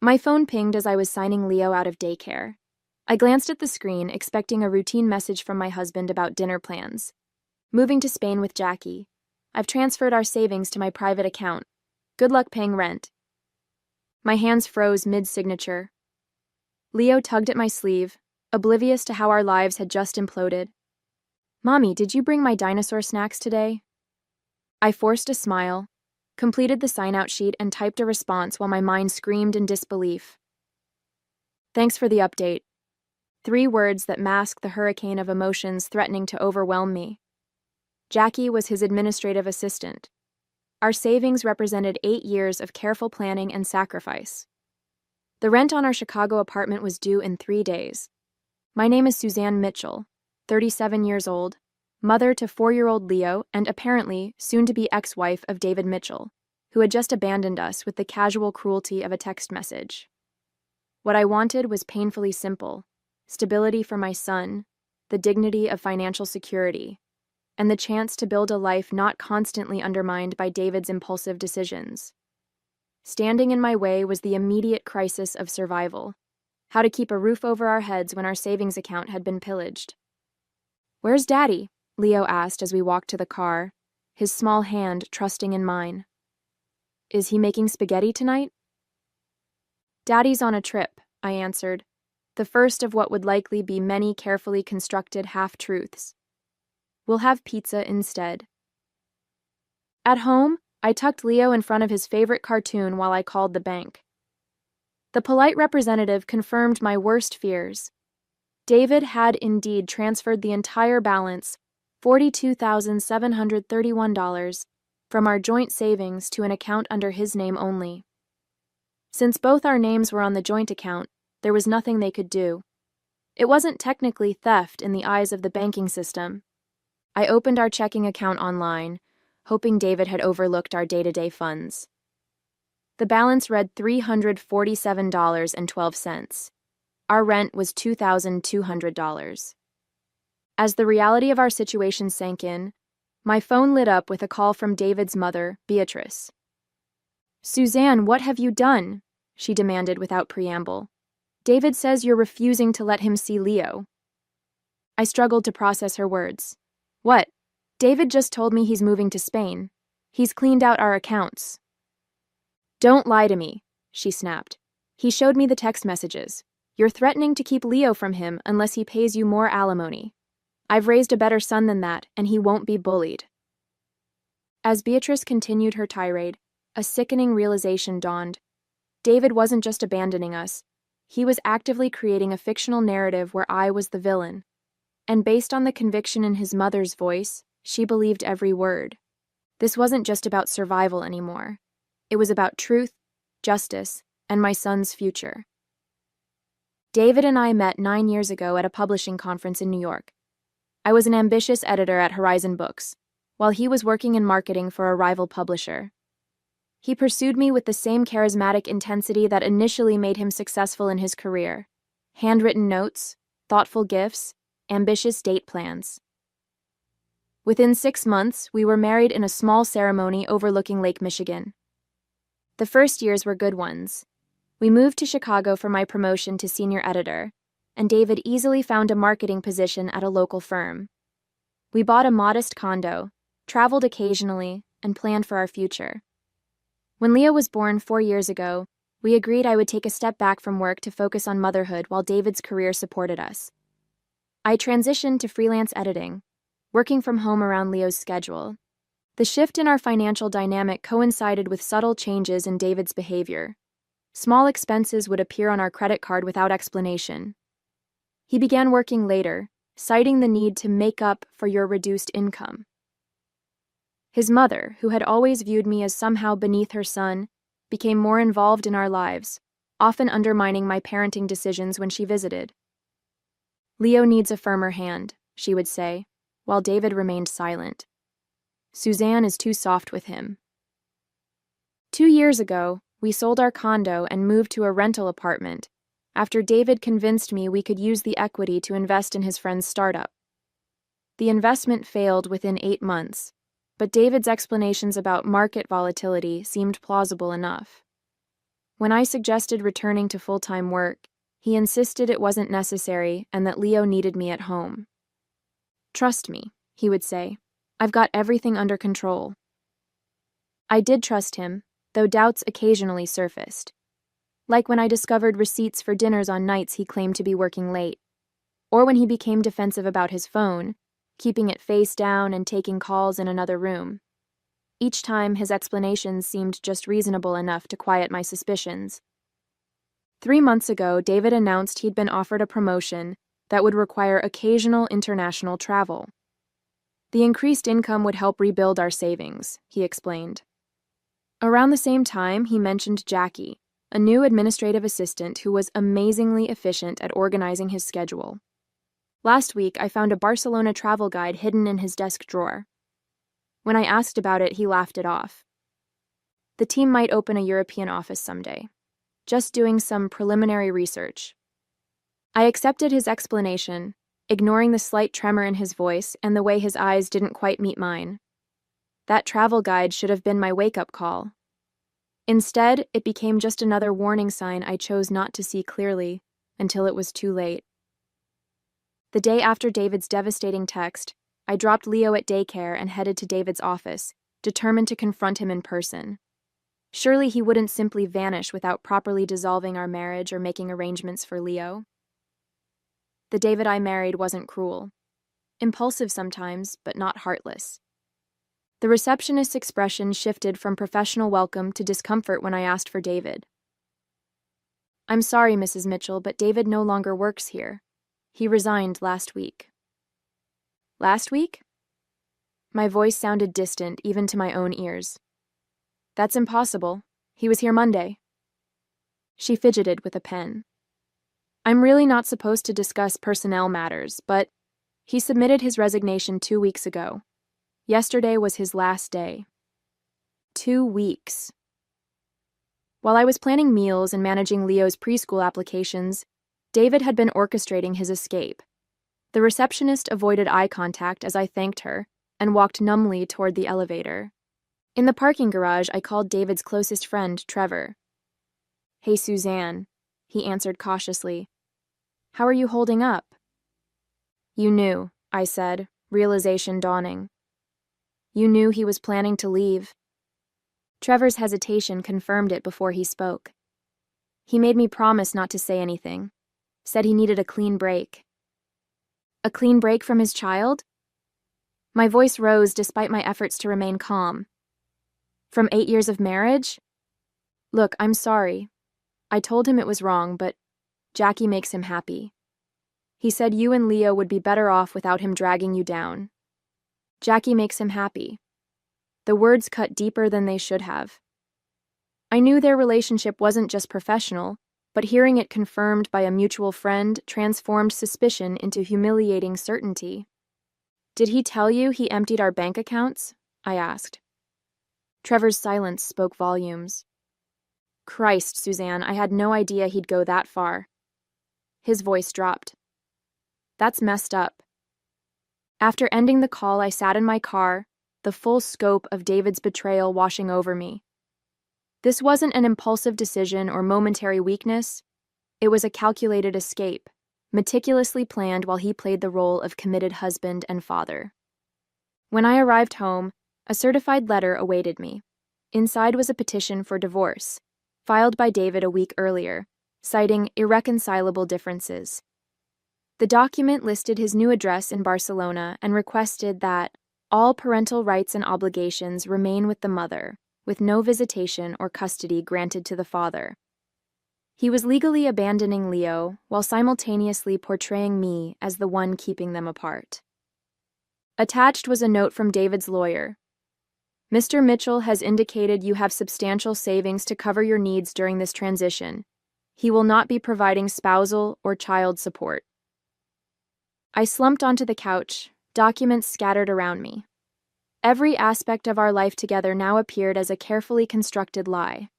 My phone pinged as I was signing Leo out of daycare. I glanced at the screen, expecting a routine message from my husband about dinner plans. Moving to Spain with Jackie. I've transferred our savings to my private account. Good luck paying rent. My hands froze mid-signature. Leo tugged at my sleeve, oblivious to how our lives had just imploded. "Mommy, did you bring my dinosaur snacks today?" I forced a smile, completed the sign-out sheet, and typed a response while my mind screamed in disbelief. "Thanks for the update." 3 words that masked the hurricane of emotions threatening to overwhelm me. Jackie was his administrative assistant. Our savings represented 8 years of careful planning and sacrifice. The rent on our Chicago apartment was due in 3 days. My name is Suzanne Mitchell, 37 years old, mother to 4-year-old Leo, and apparently soon-to-be ex-wife of David Mitchell, who had just abandoned us with the casual cruelty of a text message. What I wanted was painfully simple: stability for my son, the dignity of financial security, and the chance to build a life not constantly undermined by David's impulsive decisions. Standing in my way was the immediate crisis of survival: how to keep a roof over our heads when our savings account had been pillaged. "Where's Daddy?" Leo asked as we walked to the car, his small hand trusting in mine. "Is he making spaghetti tonight?" "Daddy's on a trip," I answered, the first of what would likely be many carefully constructed half-truths. "We'll have pizza instead." At home, I tucked Leo in front of his favorite cartoon while I called the bank. The polite representative confirmed my worst fears. David had indeed transferred the entire balance, $42,731, from our joint savings to an account under his name only. Since both our names were on the joint account, there was nothing they could do. It wasn't technically theft in the eyes of the banking system. I opened our checking account online, hoping David had overlooked our day-to-day funds. The balance read $347.12. Our rent was $2,200. As the reality of our situation sank in, my phone lit up with a call from David's mother, Beatrice. "Suzanne, what have you done?" she demanded without preamble. "David says you're refusing to let him see Leo." I struggled to process her words. "What? David just told me he's moving to Spain. He's cleaned out our accounts." "Don't lie to me," she snapped. "He showed me the text messages. You're threatening to keep Leo from him unless he pays you more alimony. I've raised a better son than that, and he won't be bullied." As Beatrice continued her tirade, a sickening realization dawned. David wasn't just abandoning us. He was actively creating a fictional narrative where I was the villain. And based on the conviction in his mother's voice, she believed every word. This wasn't just about survival anymore. It was about truth, justice, and my son's future. David and I met 9 years ago at a publishing conference in New York. I was an ambitious editor at Horizon Books, while he was working in marketing for a rival publisher. He pursued me with the same charismatic intensity that initially made him successful in his career: handwritten notes, thoughtful gifts, ambitious date plans. Within 6 months, we were married in a small ceremony overlooking Lake Michigan. The first years were good ones. We moved to Chicago for my promotion to senior editor, and David easily found a marketing position at a local firm. We bought a modest condo, traveled occasionally, and planned for our future. When Leo was born 4 years ago, we agreed I would take a step back from work to focus on motherhood while David's career supported us. I transitioned to freelance editing, working from home around Leo's schedule. The shift in our financial dynamic coincided with subtle changes in David's behavior. Small expenses would appear on our credit card without explanation. He began working later, citing the need to make up for your reduced income. His mother, who had always viewed me as somehow beneath her son, became more involved in our lives, often undermining my parenting decisions when she visited. "Leo needs a firmer hand," she would say, while David remained silent. "Suzanne is too soft with him." 2 years ago, we sold our condo and moved to a rental apartment, after David convinced me we could use the equity to invest in his friend's startup. The investment failed within 8 months, but David's explanations about market volatility seemed plausible enough. When I suggested returning to full-time work, he insisted it wasn't necessary and that Leo needed me at home. "Trust me," he would say. "I've got everything under control." I did trust him, though doubts occasionally surfaced. Like when I discovered receipts for dinners on nights he claimed to be working late, or when he became defensive about his phone, keeping it face down and taking calls in another room. Each time, his explanations seemed just reasonable enough to quiet my suspicions. 3 months ago, David announced he'd been offered a promotion that would require occasional international travel. The increased income would help rebuild our savings, he explained. Around the same time, he mentioned Jackie, a new administrative assistant who was amazingly efficient at organizing his schedule. Last week, I found a Barcelona travel guide hidden in his desk drawer. When I asked about it, he laughed it off. The team might open a European office someday. Just doing some preliminary research. I accepted his explanation, ignoring the slight tremor in his voice and the way his eyes didn't quite meet mine. That travel guide should have been my wake-up call. Instead, it became just another warning sign I chose not to see clearly until it was too late. The day after David's devastating text, I dropped Leo at daycare and headed to David's office, determined to confront him in person. Surely he wouldn't simply vanish without properly dissolving our marriage or making arrangements for Leo. The David I married wasn't cruel. Impulsive sometimes, but not heartless. The receptionist's expression shifted from professional welcome to discomfort when I asked for David. "I'm sorry, Mrs. Mitchell, but David no longer works here. He resigned last week." "Last week?" My voice sounded distant even to my own ears. "That's impossible. He was here Monday." She fidgeted with a pen. "I'm really not supposed to discuss personnel matters, but he submitted his resignation 2 weeks ago. Yesterday was his last day." 2 weeks. While I was planning meals and managing Leo's preschool applications, David had been orchestrating his escape. The receptionist avoided eye contact as I thanked her and walked numbly toward the elevator. In the parking garage, I called David's closest friend, Trevor. "Hey, Suzanne," he answered cautiously. "How are you holding up?" "You knew," I said, realization dawning. "You knew he was planning to leave." Trevor's hesitation confirmed it before he spoke. He made me promise not to say anything, said he needed a clean break. A clean break from his child? My voice rose despite my efforts to remain calm. From 8 years of marriage? "Look, I'm sorry. I told him it was wrong, but Jackie makes him happy. He said you and Leo would be better off without him dragging you down. Jackie makes him happy." The words cut deeper than they should have. I knew their relationship wasn't just professional, but hearing it confirmed by a mutual friend transformed suspicion into humiliating certainty. "Did he tell you he emptied our bank accounts?" I asked. Trevor's silence spoke volumes. "Christ, Suzanne, I had no idea he'd go that far." His voice dropped. "That's messed up." After ending the call, I sat in my car, the full scope of David's betrayal washing over me. This wasn't an impulsive decision or momentary weakness. It was a calculated escape, meticulously planned while he played the role of committed husband and father. When I arrived home, a certified letter awaited me. Inside was a petition for divorce, filed by David a week earlier, citing irreconcilable differences. The document listed his new address in Barcelona and requested that all parental rights and obligations remain with the mother, with no visitation or custody granted to the father. He was legally abandoning Leo while simultaneously portraying me as the one keeping them apart. Attached was a note from David's lawyer. "Mr. Mitchell has indicated you have substantial savings to cover your needs during this transition. He will not be providing spousal or child support." I slumped onto the couch, documents scattered around me. Every aspect of our life together now appeared as a carefully constructed lie.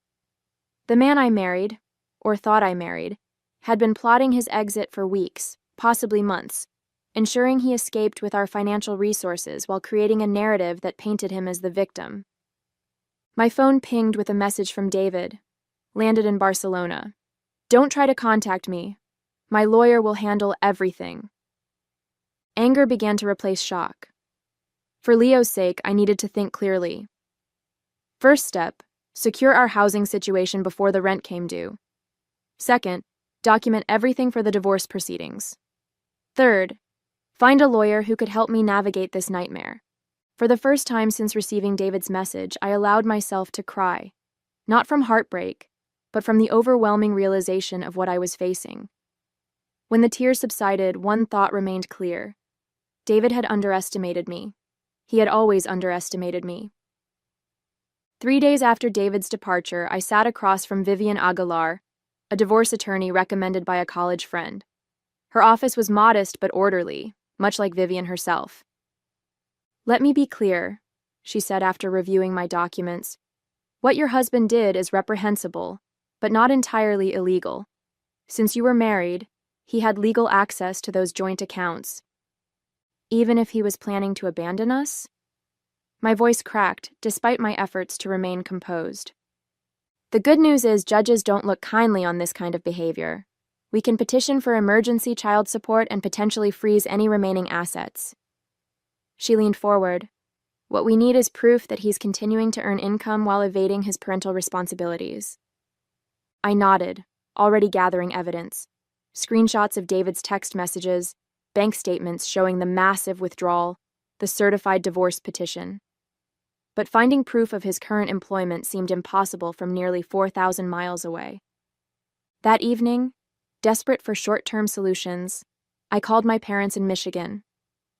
The man I married, or thought I married, had been plotting his exit for weeks, possibly months, ensuring he escaped with our financial resources while creating a narrative that painted him as the victim. My phone pinged with a message from David. landed in Barcelona. Don't try to contact me. My lawyer will handle everything. Anger began to replace shock. For Leo's sake, I needed to think clearly. First step, secure our housing situation before the rent came due. Second, document everything for the divorce proceedings. Third, find a lawyer who could help me navigate this nightmare. For the first time since receiving David's message, I allowed myself to cry, not from heartbreak, but from the overwhelming realization of what I was facing. When the tears subsided, one thought remained clear. David had underestimated me. He had always underestimated me. 3 days after David's departure, I sat across from Vivian Aguilar, a divorce attorney recommended by a college friend. Her office was modest but orderly, much like Vivian herself. "Let me be clear," she said after reviewing my documents. "What your husband did is reprehensible, but not entirely illegal. Since you were married, he had legal access to those joint accounts. Even if he was planning to abandon us?" My voice cracked, despite my efforts to remain composed. "The good news is judges don't look kindly on this kind of behavior. We can petition for emergency child support and potentially freeze any remaining assets." She leaned forward. "What we need is proof that he's continuing to earn income while evading his parental responsibilities." I nodded, already gathering evidence. Screenshots of David's text messages, bank statements showing the massive withdrawal, the certified divorce petition. But finding proof of his current employment seemed impossible from nearly 4,000 miles away. That evening, desperate for short-term solutions, I called my parents in Michigan.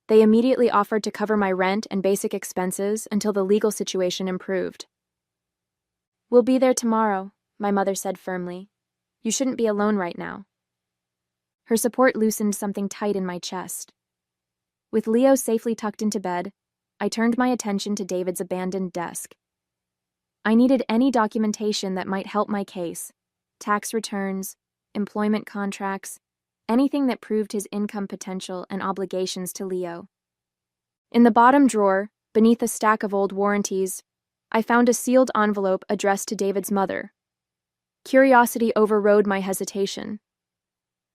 They immediately offered to cover my rent and basic expenses until the legal situation improved. "We'll be there tomorrow," my mother said firmly. "You shouldn't be alone right now." Her support loosened something tight in my chest. With Leo safely tucked into bed, I turned my attention to David's abandoned desk. I needed any documentation that might help my case: tax returns, employment contracts, anything that proved his income potential and obligations to Leo. In the bottom drawer, beneath a stack of old warranties, I found a sealed envelope addressed to David's mother. Curiosity overrode my hesitation.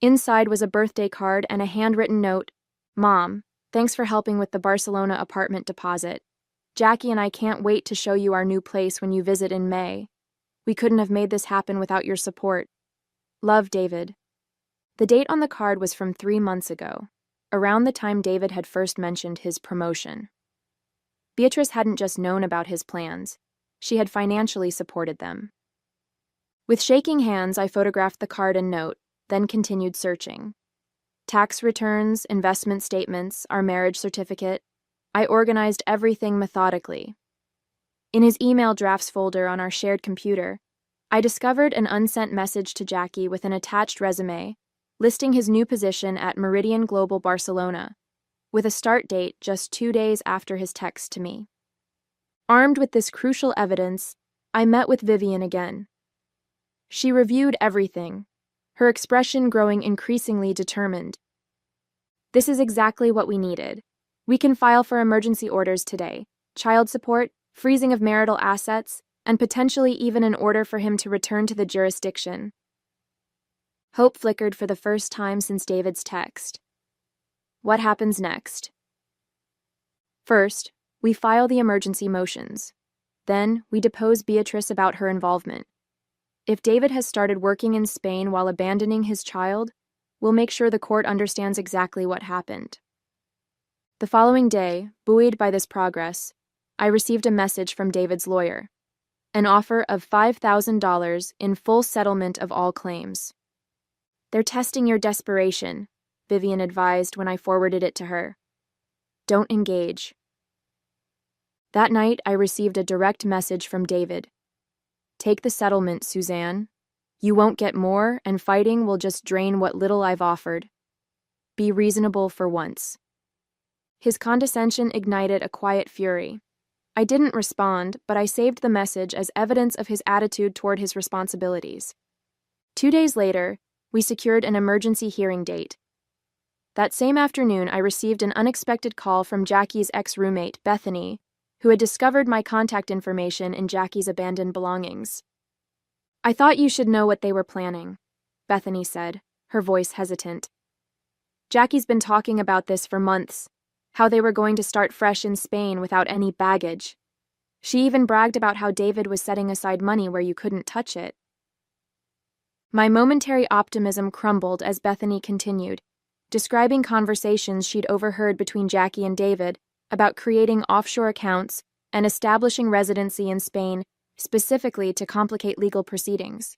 Inside was a birthday card and a handwritten note. "Mom, thanks for helping with the Barcelona apartment deposit. Jackie and I can't wait to show you our new place when you visit in May. We couldn't have made this happen without your support. Love, David." The date on the card was from 3 months ago, around the time David had first mentioned his promotion. Beatrice hadn't just known about his plans, she had financially supported them. With shaking hands, I photographed the card and note, then continued searching. Tax returns, investment statements, our marriage certificate. I organized everything methodically. In his email drafts folder on our shared computer, I discovered an unsent message to Jackie with an attached resume, listing his new position at Meridian Global Barcelona, with a start date just 2 days after his text to me. Armed with this crucial evidence, I met with Vivian again. She reviewed everything, her expression growing increasingly determined. "This is exactly what we needed. We can file for emergency orders today: child support, freezing of marital assets, and potentially even an order for him to return to the jurisdiction." Hope flickered for the first time since David's text. What happens next? First, we file the emergency motions. Then, we depose Beatrice about her involvement. If David has started working in Spain while abandoning his child, we'll make sure the court understands exactly what happened. The following day, buoyed by this progress, I received a message from David's lawyer: an offer of $5,000 in full settlement of all claims. "They're testing your desperation," Vivian advised when I forwarded it to her. "Don't engage." That night, I received a direct message from David. "Take the settlement, Suzanne. You won't get more, and fighting will just drain what little I've offered. Be reasonable for once." His condescension ignited a quiet fury. I didn't respond, but I saved the message as evidence of his attitude toward his responsibilities. 2 days later, we secured an emergency hearing date. That same afternoon, I received an unexpected call from Jackie's ex-roommate, Bethany, who had discovered my contact information in Jackie's abandoned belongings. I thought you should know what they were planning, Bethany said, her voice hesitant. Jackie's been talking about this for months, how they were going to start fresh in Spain without any baggage. She even bragged about how David was setting aside money where you couldn't touch it. My momentary optimism crumbled as Bethany continued, describing conversations she'd overheard between Jackie and David about creating offshore accounts and establishing residency in Spain specifically to complicate legal proceedings.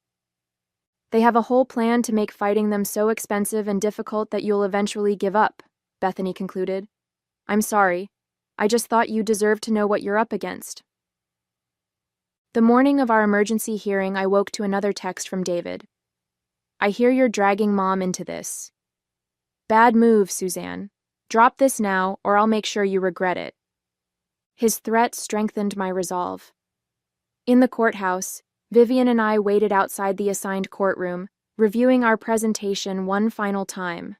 They have a whole plan to make fighting them so expensive and difficult that you'll eventually give up, Bethany concluded. I'm sorry. I just thought you deserved to know what you're up against. The morning of our emergency hearing, I woke to another text from David. I hear you're dragging Mom into this. Bad move, Suzanne. Drop this now, or I'll make sure you regret it. His threat strengthened my resolve. In the courthouse, Vivian and I waited outside the assigned courtroom, reviewing our presentation one final time.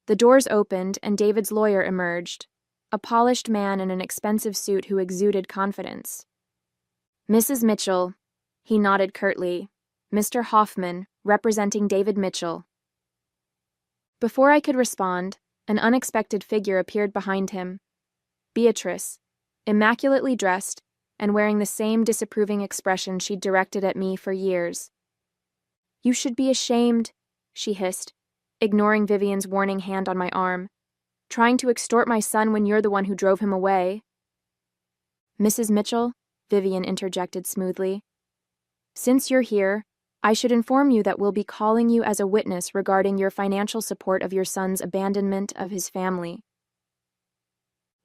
The doors opened and David's lawyer emerged, a polished man in an expensive suit who exuded confidence. Mrs. Mitchell, he nodded curtly. Mr. Hoffman, representing David Mitchell. Before I could respond, an unexpected figure appeared behind him. Beatrice, immaculately dressed and wearing the same disapproving expression she'd directed at me for years. You should be ashamed, she hissed, ignoring Vivian's warning hand on my arm. Trying to extort my son when you're the one who drove him away. Mrs. Mitchell, Vivian interjected smoothly. Since you're here, I should inform you that we'll be calling you as a witness regarding your financial support of your son's abandonment of his family.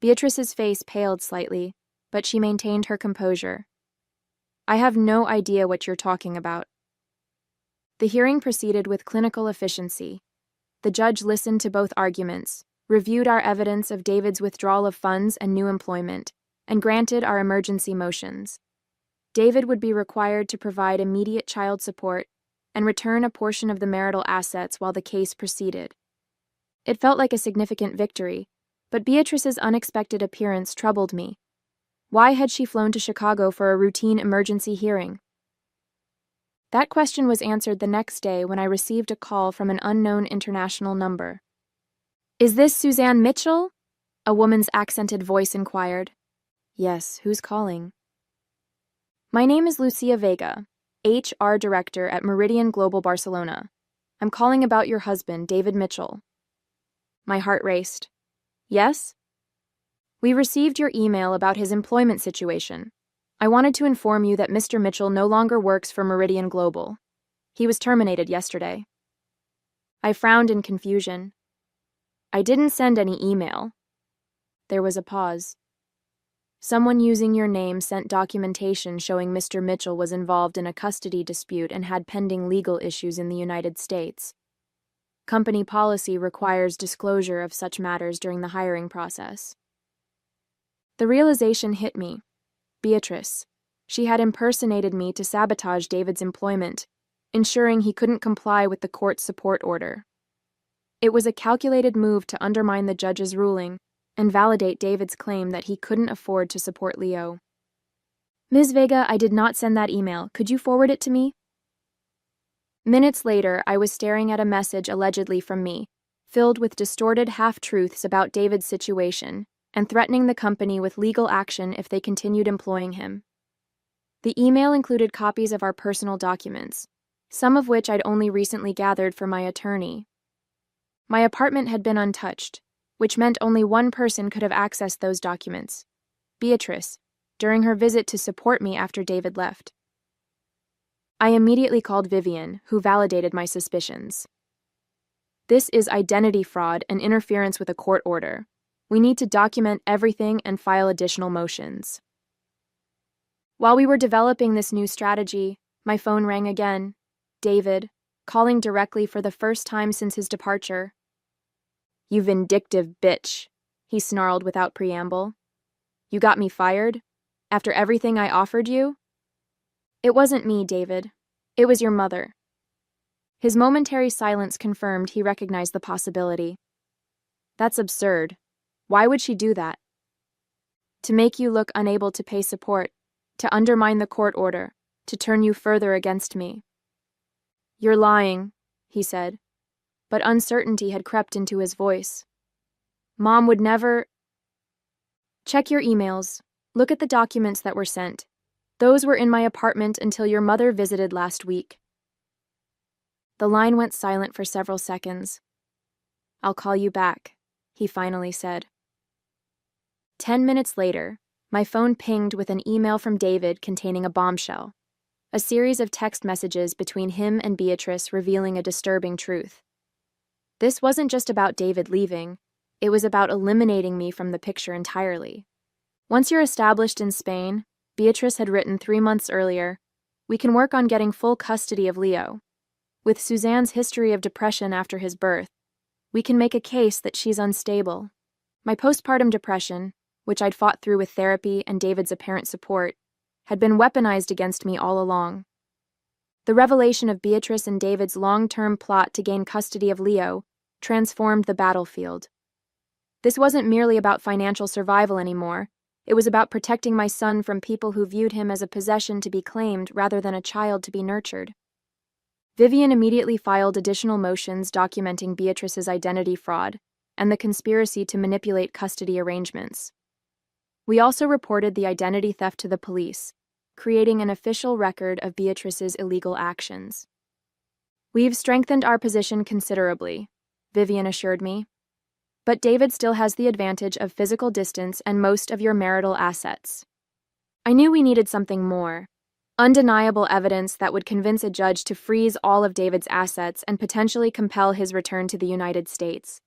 Beatrice's face paled slightly, but she maintained her composure. I have no idea what you're talking about. The hearing proceeded with clinical efficiency. The judge listened to both arguments, reviewed our evidence of David's withdrawal of funds and new employment, and granted our emergency motions. David would be required to provide immediate child support and return a portion of the marital assets while the case proceeded. It felt like a significant victory, but Beatrice's unexpected appearance troubled me. Why had she flown to Chicago for a routine emergency hearing? That question was answered the next day when I received a call from an unknown international number. Is this Suzanne Mitchell? A woman's accented voice inquired. Yes, who's calling? My name is Lucia Vega, HR Director at Meridian Global Barcelona. I'm calling about your husband, David Mitchell. My heart raced. Yes? We received your email about his employment situation. I wanted to inform you that Mr. Mitchell no longer works for Meridian Global. He was terminated yesterday. I frowned in confusion. I didn't send any email. There was a pause. Someone using your name sent documentation showing Mr. Mitchell was involved in a custody dispute and had pending legal issues in the United States. Company policy requires disclosure of such matters during the hiring process. The realization hit me. Beatrice. She had impersonated me to sabotage David's employment, ensuring he couldn't comply with the court's support order. It was a calculated move to undermine the judge's ruling and validate David's claim that he couldn't afford to support Leo. Ms. Vega, I did not send that email. Could you forward it to me? Minutes later, I was staring at a message allegedly from me, filled with distorted half-truths about David's situation, and threatening the company with legal action if they continued employing him. The email included copies of our personal documents, some of which I'd only recently gathered for my attorney. My apartment had been untouched, which meant only one person could have accessed those documents, Beatrice, during her visit to support me after David left. I immediately called Vivian, who validated my suspicions. This is identity fraud and interference with a court order. We need to document everything and file additional motions. While we were developing this new strategy, my phone rang again. David, calling directly for the first time since his departure. You vindictive bitch, he snarled without preamble. You got me fired? After everything I offered you? It wasn't me, David. It was your mother. His momentary silence confirmed he recognized the possibility. That's absurd. Why would she do that? To make you look unable to pay support, to undermine the court order, to turn you further against me." "You're lying," he said, but uncertainty had crept into his voice. "Mom would never—" "Check your emails. Look at the documents that were sent. Those were in my apartment until your mother visited last week." The line went silent for several seconds. "I'll call you back," he finally said. 10 minutes later, my phone pinged with an email from David containing a bombshell, a series of text messages between him and Beatrice revealing a disturbing truth. This wasn't just about David leaving, it was about eliminating me from the picture entirely. "Once you're established in Spain," Beatrice had written 3 months earlier, "we can work on getting full custody of Leo. With Suzanne's history of depression after his birth, we can make a case that she's unstable." My postpartum depression, which I'd fought through with therapy and David's apparent support, had been weaponized against me all along. The revelation of Beatrice and David's long-term plot to gain custody of Leo transformed the battlefield. This wasn't merely about financial survival anymore. It was about protecting my son from people who viewed him as a possession to be claimed rather than a child to be nurtured. Vivian immediately filed additional motions documenting Beatrice's identity fraud and the conspiracy to manipulate custody arrangements. We also reported the identity theft to the police, creating an official record of Beatrice's illegal actions. "We've strengthened our position considerably," Vivian assured me. "But David still has the advantage of physical distance and most of your marital assets." I knew we needed something more. Undeniable evidence that would convince a judge to freeze all of David's assets and potentially compel his return to the United States.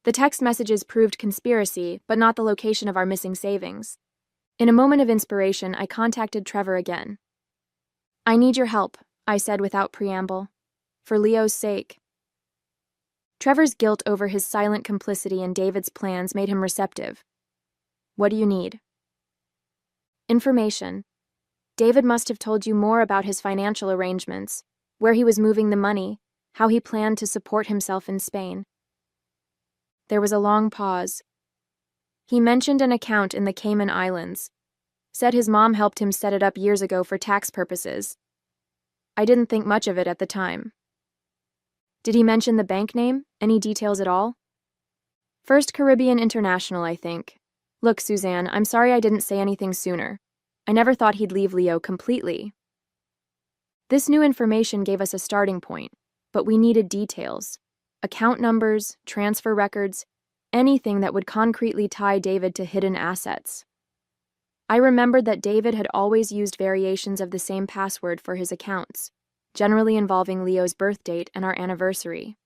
The text messages proved conspiracy, but not the location of our missing savings. In a moment of inspiration, I contacted Trevor again. "I need your help," I said without preamble. "For Leo's sake." Trevor's guilt over his silent complicity in David's plans made him receptive. "What do you need?" "Information. David must have told you more about his financial arrangements, where he was moving the money, how he planned to support himself in Spain." There was a long pause. "He mentioned an account in the Cayman Islands. Said his mom helped him set it up years ago for tax purposes. I didn't think much of it at the time." "Did he mention the bank name? Any details at all?" "First Caribbean International, I think. Look, Suzanne, I'm sorry I didn't say anything sooner. I never thought he'd leave Leo completely." This new information gave us a starting point, but we needed details. Account numbers, transfer records, anything that would concretely tie David to hidden assets. I remembered that David had always used variations of the same password for his accounts, generally involving Leo's birth date and our anniversary.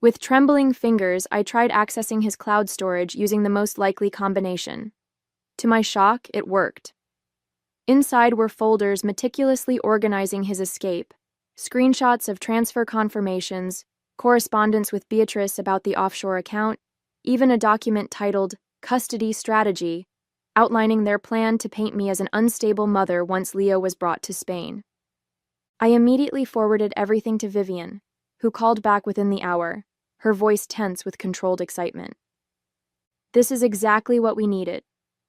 With trembling fingers, I tried accessing his cloud storage using the most likely combination. To my shock, it worked. Inside were folders meticulously organizing his escape, screenshots of transfer confirmations, correspondence with Beatrice about the offshore account, even a document titled Custody Strategy, outlining their plan to paint me as an unstable mother once Leo was brought to Spain. I immediately forwarded everything to Vivian, who called back within the hour, her voice tense with controlled excitement. "This is exactly what we needed.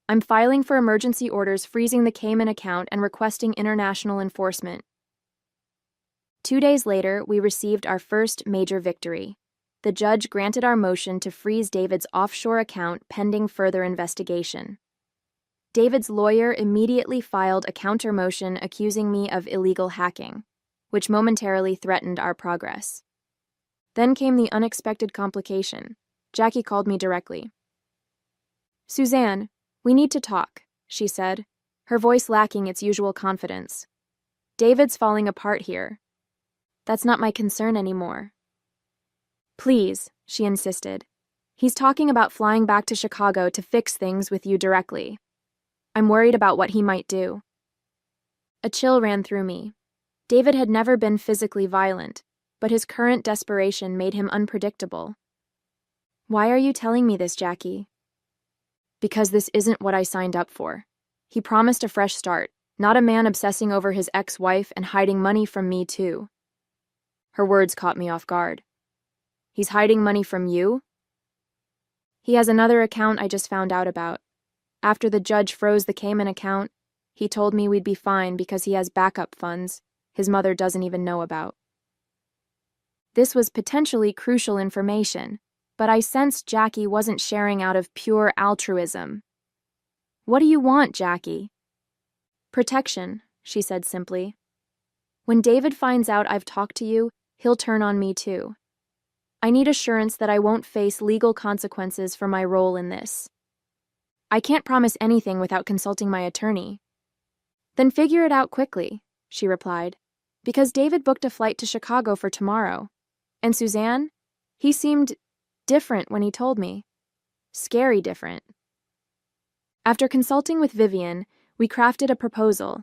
I'm filing for emergency orders freezing the Cayman account and requesting international enforcement." 2 days later, we received our first major victory. The judge granted our motion to freeze David's offshore account pending further investigation. David's lawyer immediately filed a counter motion accusing me of illegal hacking, which momentarily threatened our progress. Then came the unexpected complication. Jackie called me directly. "Suzanne, we need to talk," she said, her voice lacking its usual confidence. "David's falling apart here. That's not my concern anymore." "Please," she insisted. "He's talking about flying back to Chicago to fix things with you directly. I'm worried about what he might do." A chill ran through me. David had never been physically violent, but his current desperation made him unpredictable. "Why are you telling me this, Jackie?" "Because this isn't what I signed up for. He promised a fresh start, not a man obsessing over his ex-wife and hiding money from me too." Her words caught me off guard. "He's hiding money from you?" "He has another account I just found out about. After the judge froze the Cayman account, He told me we'd be fine because he has backup funds his mother doesn't even know about. This was potentially crucial information, but I sensed Jackie wasn't sharing out of pure altruism. "What do you want, Jackie?" "Protection," she said simply. "When David finds out I've talked to you, he'll turn on me too. I need assurance that I won't face legal consequences for my role in this. I can't promise anything without consulting my attorney." "Then figure it out quickly," she replied, "because David booked a flight to Chicago for tomorrow. And Suzanne? He seemed different when he told me. Scary different." After consulting with Vivian, we crafted a proposal: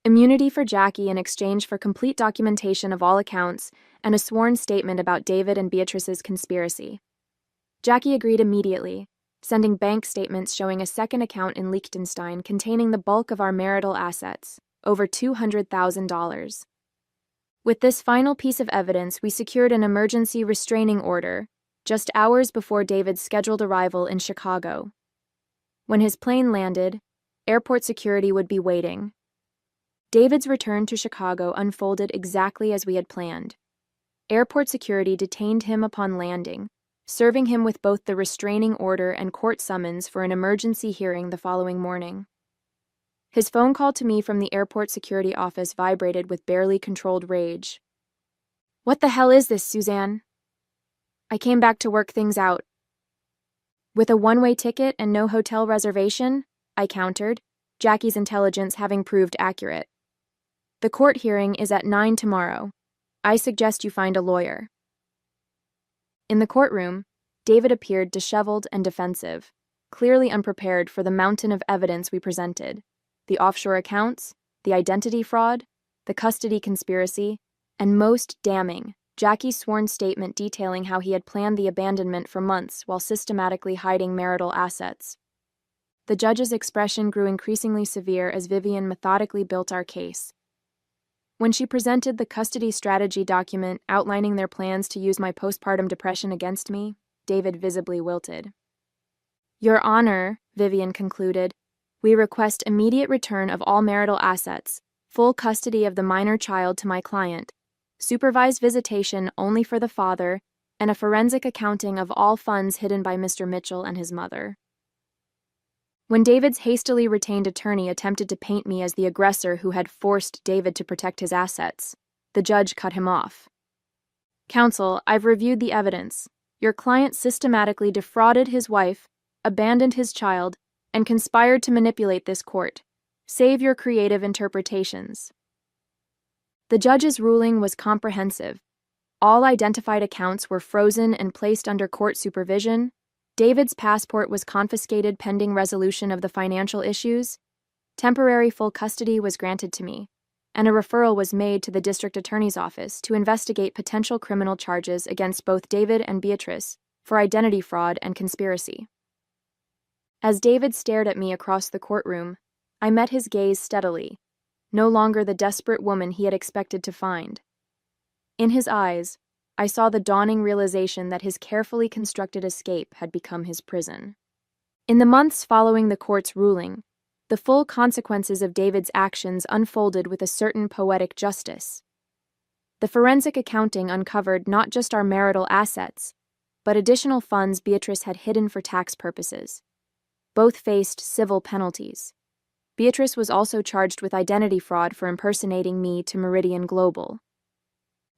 immunity for Jackie in exchange for complete documentation of all accounts and a sworn statement about David and Beatrice's conspiracy. Jackie agreed immediately, sending bank statements showing a second account in Liechtenstein containing the bulk of our marital assets, over $200,000. With this final piece of evidence, we secured an emergency restraining order just hours before David's scheduled arrival in Chicago. When his plane landed, airport security would be waiting. David's return to Chicago unfolded exactly as we had planned. Airport security detained him upon landing, serving him with both the restraining order and court summons for an emergency hearing the following morning. His phone call to me from the airport security office vibrated with barely controlled rage. "What the hell is this, Suzanne?" "I came back to work things out." "With a one-way ticket and no hotel reservation?" I countered, Jackie's intelligence having proved accurate. "The court hearing is at 9 tomorrow. I suggest you find a lawyer." In the courtroom, David appeared disheveled and defensive, clearly unprepared for the mountain of evidence we presented: the offshore accounts, the identity fraud, the custody conspiracy, and most damning, Jackie's sworn statement detailing how he had planned the abandonment for months while systematically hiding marital assets. The judge's expression grew increasingly severe as Vivian methodically built our case. When she presented the custody strategy document outlining their plans to use my postpartum depression against me, David visibly wilted. "Your Honor," Vivian concluded, "we request immediate return of all marital assets, full custody of the minor child to my client, supervised visitation only for the father, and a forensic accounting of all funds hidden by Mr. Mitchell and his mother." When David's hastily retained attorney attempted to paint me as the aggressor who had forced David to protect his assets, the judge cut him off. "Counsel, I've reviewed the evidence. Your client systematically defrauded his wife, abandoned his child, and conspired to manipulate this court. Save your creative interpretations." The judge's ruling was comprehensive. All identified accounts were frozen and placed under court supervision. David's passport was confiscated pending resolution of the financial issues. Temporary full custody was granted to me, and a referral was made to the district attorney's office to investigate potential criminal charges against both David and Beatrice for identity fraud and conspiracy. As David stared at me across the courtroom, I met his gaze steadily, no longer the desperate woman he had expected to find. In his eyes, I saw the dawning realization that his carefully constructed escape had become his prison. In the months following the court's ruling, the full consequences of David's actions unfolded with a certain poetic justice. The forensic accounting uncovered not just our marital assets, but additional funds Beatrice had hidden for tax purposes. Both faced civil penalties. Beatrice was also charged with identity fraud for impersonating me to Meridian Global.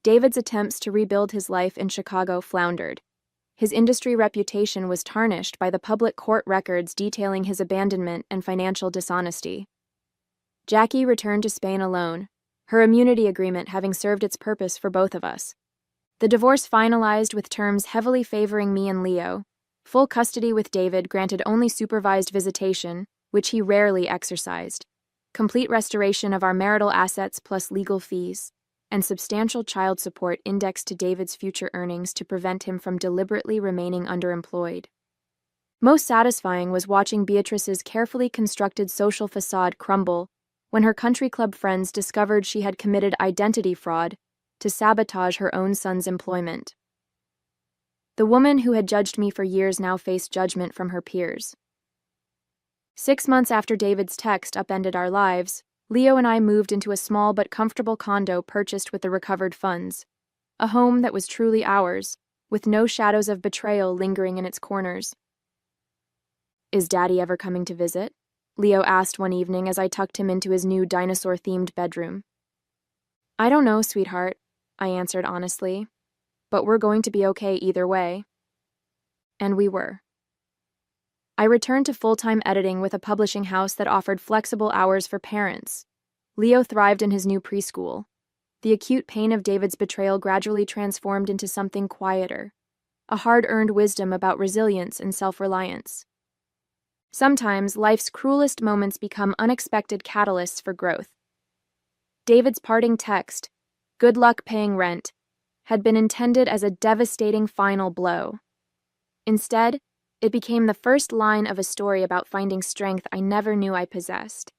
David's attempts to rebuild his life in Chicago floundered. His industry reputation was tarnished by the public court records detailing his abandonment and financial dishonesty. Jackie returned to Spain alone, her immunity agreement having served its purpose for both of us. The divorce finalized with terms heavily favoring me and Leo. Full custody with David granted only supervised visitation, which he rarely exercised. Complete restoration of our marital assets plus legal fees, and substantial child support indexed to David's future earnings to prevent him from deliberately remaining underemployed. Most satisfying was watching Beatrice's carefully constructed social facade crumble when her country club friends discovered she had committed identity fraud to sabotage her own son's employment. The woman who had judged me for years now faced judgment from her peers. 6 months after David's text upended our lives, Leo and I moved into a small but comfortable condo purchased with the recovered funds. A home that was truly ours, with no shadows of betrayal lingering in its corners. "Is Daddy ever coming to visit?" Leo asked one evening as I tucked him into his new dinosaur-themed bedroom. "I don't know, sweetheart," I answered honestly, "but we're going to be okay either way." And we were. I returned to full-time editing with a publishing house that offered flexible hours for parents. Leo thrived in his new preschool. The acute pain of David's betrayal gradually transformed into something quieter, a hard-earned wisdom about resilience and self-reliance. Sometimes, life's cruelest moments become unexpected catalysts for growth. David's parting text, "Good luck paying rent," had been intended as a devastating final blow. Instead, it became the first line of a story about finding strength I never knew I possessed.